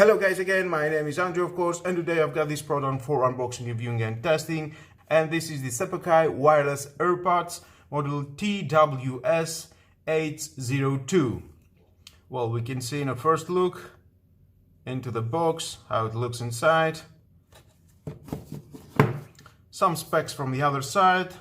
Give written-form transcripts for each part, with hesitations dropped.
Hello guys again, my name is Andrew of course, and today I've got this product for unboxing, reviewing and testing, and this is the Ceppekyy wireless AirPods model TWS 802. Well, we can see in a first look into the box how it looks inside. Some specs from the other side.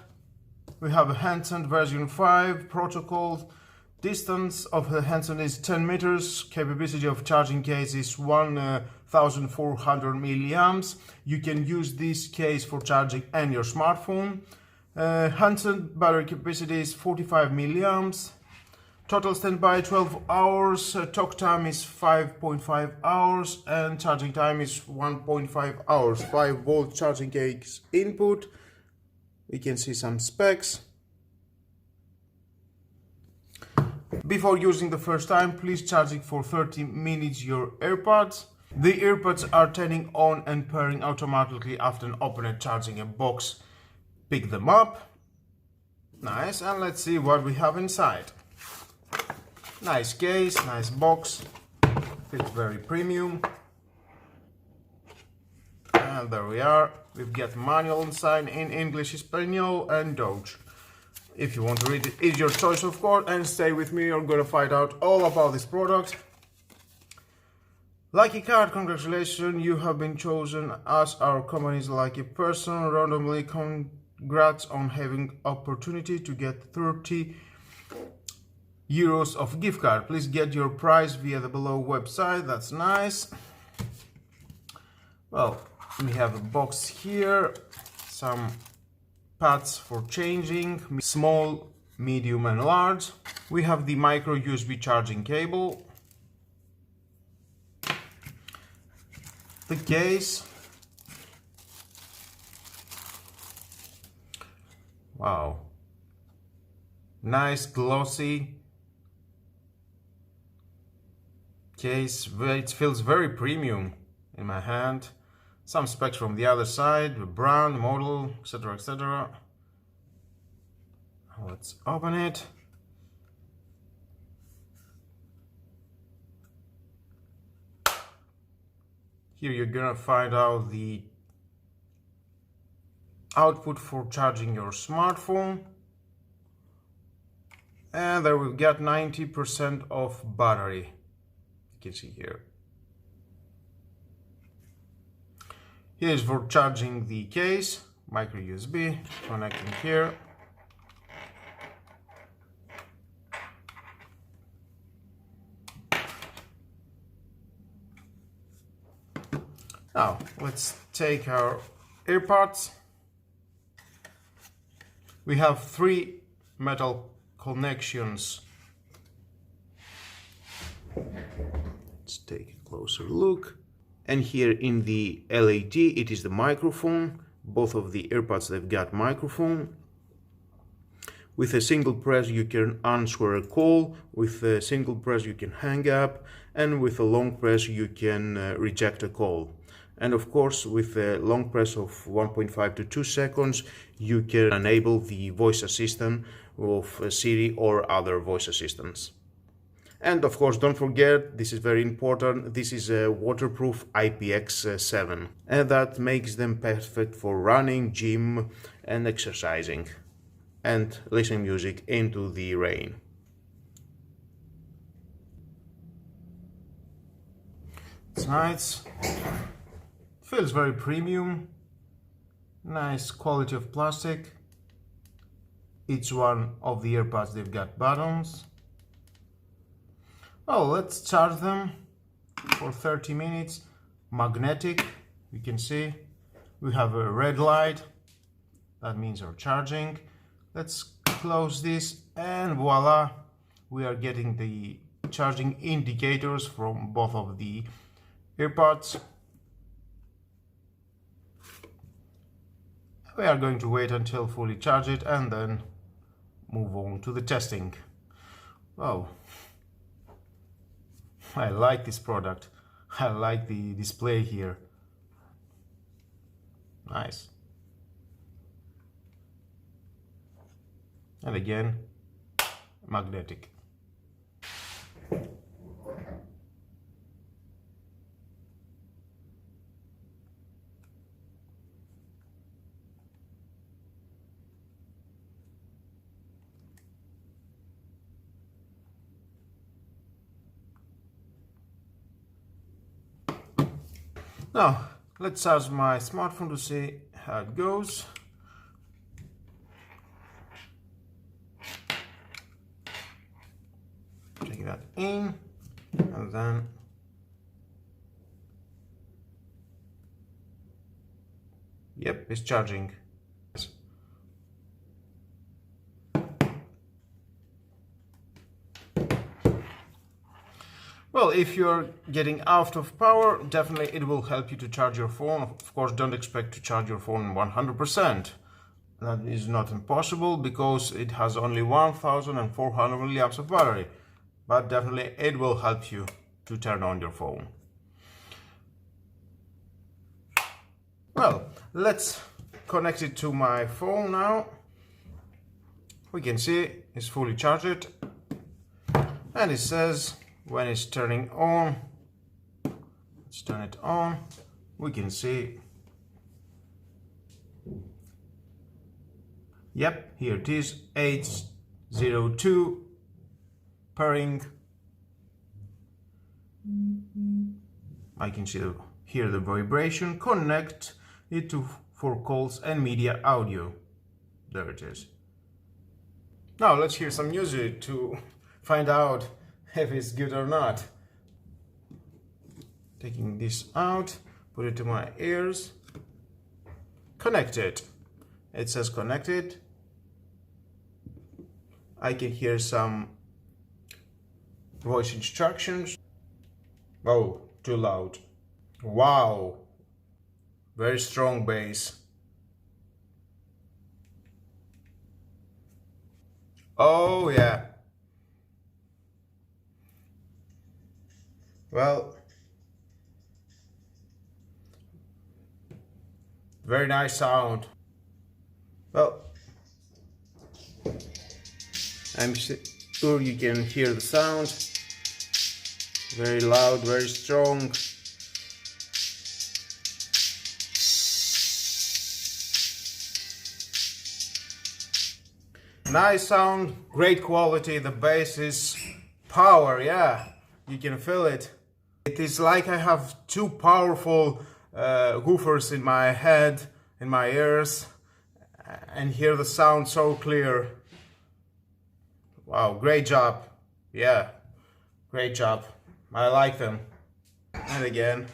We have a handset version 5 protocol. Distance of the handset is 10 meters. Capability of charging case is 1400 milliamps. You can use this case for charging and your smartphone. Handset battery capacity is 45 milliamps. Total standby 12 hours. Talk time is 5.5 hours and charging time is 1.5 hours. 5-volt charging case input. We can see some specs. Before using the first time, please charge it for 30 minutes your AirPods. The AirPods are turning on and pairing automatically after an opener charging a box. Pick them up. Nice, and let's see what we have inside. Nice case, nice box. Feels very premium. And there we are. We've got manual inside in English, Espanol and Dutch. If you want to read it, it's your choice of course, and stay with me, you're gonna find out all about this product. Lucky card, congratulations, you have been chosen as our company's lucky person. Randomly, congrats on having opportunity to get 30 euros of gift card. Please get your prize via the below website. That's nice. Well, we have a box here, some pads for changing, small, medium and large. We have the micro USB charging cable, the case. Wow, nice glossy case. It feels very premium in my hand. Some specs from the other side, the brand, model, etc, etc. Let's open it. Here you're gonna find out the output for charging your smartphone. And there we've got 90% of battery. You can see here. Here's for charging the case, micro USB, connecting here. Now, let's take our AirPods. We have 3 metal connections. Let's take a closer look. And here in the LAD, it is the microphone. Both of the AirPods, they've got microphone. With a single press, you can answer a call. With a single press, you can hang up. And with a long press, you can reject a call. And of course, with a long press of 1.5 to 2 seconds, you can enable the voice assistant of Siri or other voice assistants. And of course, don't forget, this is very important, this is a waterproof IPX7, and that makes them perfect for running, gym and exercising and listening music into the rain. It's nice, feels very premium, nice quality of plastic. Each one of the AirPods, they've got buttons. Oh, let's charge them for 30 minutes. Magnetic, you can see. We have a red light. That means we're charging. Let's close this and voila. We are getting the charging indicators from both of the AirPods. We are going to wait until fully charge it and then move on to the testing. Oh. I like this product. I like the display here. Nice. And again, magnetic. Now, let's charge my smartphone to see how it goes. Take that in, and then yep, it's charging. Well, if you're getting out of power, definitely it will help you to charge your phone. Of course, don't expect to charge your phone 100%. That is not impossible because it has only 1400 milliamps of battery. But definitely it will help you to turn on your phone. Well, let's connect it to my phone now. We can see it's fully charged. And it says when it's turning on, let's turn it on, we can see, yep, here it is, 802 pairing. I can see hear the vibration. Connect it for calls and media audio. There it is. Now let's hear some music to find out if it's good or not. Taking this out, put it to my ears. Connected. It says connected. I can hear some voice instructions. Oh, too loud. Wow. Very strong bass. Oh yeah. Well, very nice sound. Well, I'm sure you can hear the sound. Very loud, very strong. Nice sound, great quality. The bass is power, yeah, you can feel it. It is like I have two powerful woofers in my head, in my ears, and hear the sound so clear. Wow, great job. Yeah, great job. I like them. And again.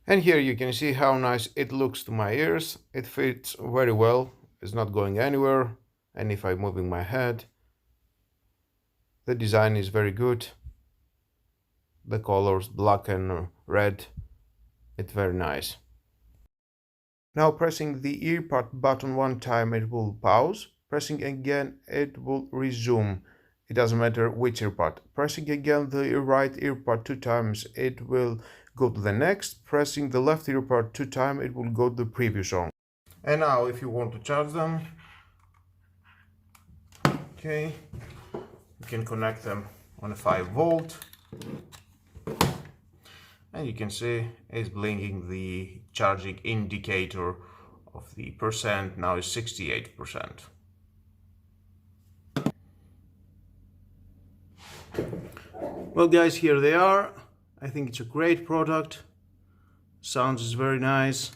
And here you can see how nice it looks to my ears. It fits very well. It's not going anywhere. And if I'm moving my head, the design is very good. The colors black and red, it's very nice. Now pressing the earbud button one time it will pause. Pressing again it will resume. It doesn't matter which earbud. Pressing again the right earbud two times it will go to the next. Pressing the left earbud two times it will go to the previous song. And now if you want to charge them, okay, you can connect them on a 5-volt. And you can see it's blinking the charging indicator of the percent. Now is 68%. Well guys, here they are. I think it's a great product. Sounds is very nice.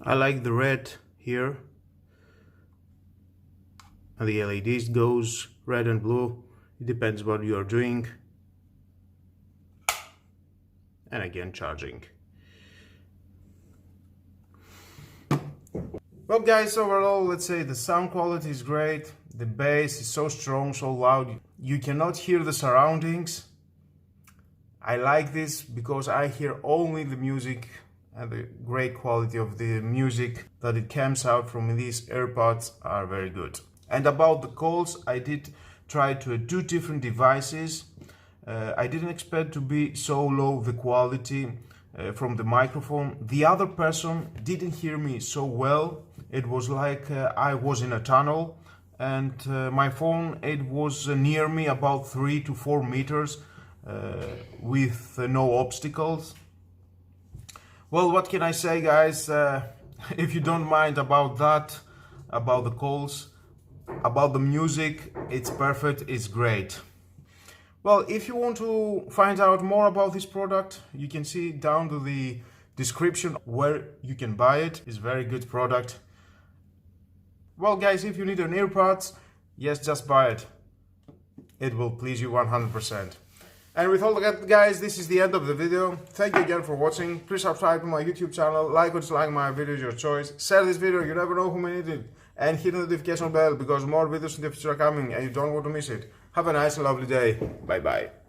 I like the red here. And the LEDs goes red and blue. It depends what you are doing. And again, charging. Well guys, overall, let's say the sound quality is great. The bass is so strong, so loud. You cannot hear the surroundings. I like this because I hear only the music and the great quality of the music that it comes out from these AirPods are very good. And about the calls, I did try to do different devices. I didn't expect to be so low the quality from the microphone. The other person didn't hear me so well. It was like I was in a tunnel. and my phone, it was near me about 3 to 4 meters with no obstacles. Well, what can I say, guys? If you don't mind about that, about the calls, about the music, it's perfect, it's great. Well, if you want to find out more about this product, you can see down to the description where you can buy it. It's a very good product. Well, guys, if you need an earbuds, yes, just buy it. It will please you 100%. And with all that, guys, this is the end of the video. Thank you again for watching. Please subscribe to my YouTube channel, like or dislike my videos, your choice. Share this video, you never know who may need it. And hit the notification bell because more videos in the future are coming and you don't want to miss it. Have a nice and lovely day. Bye bye.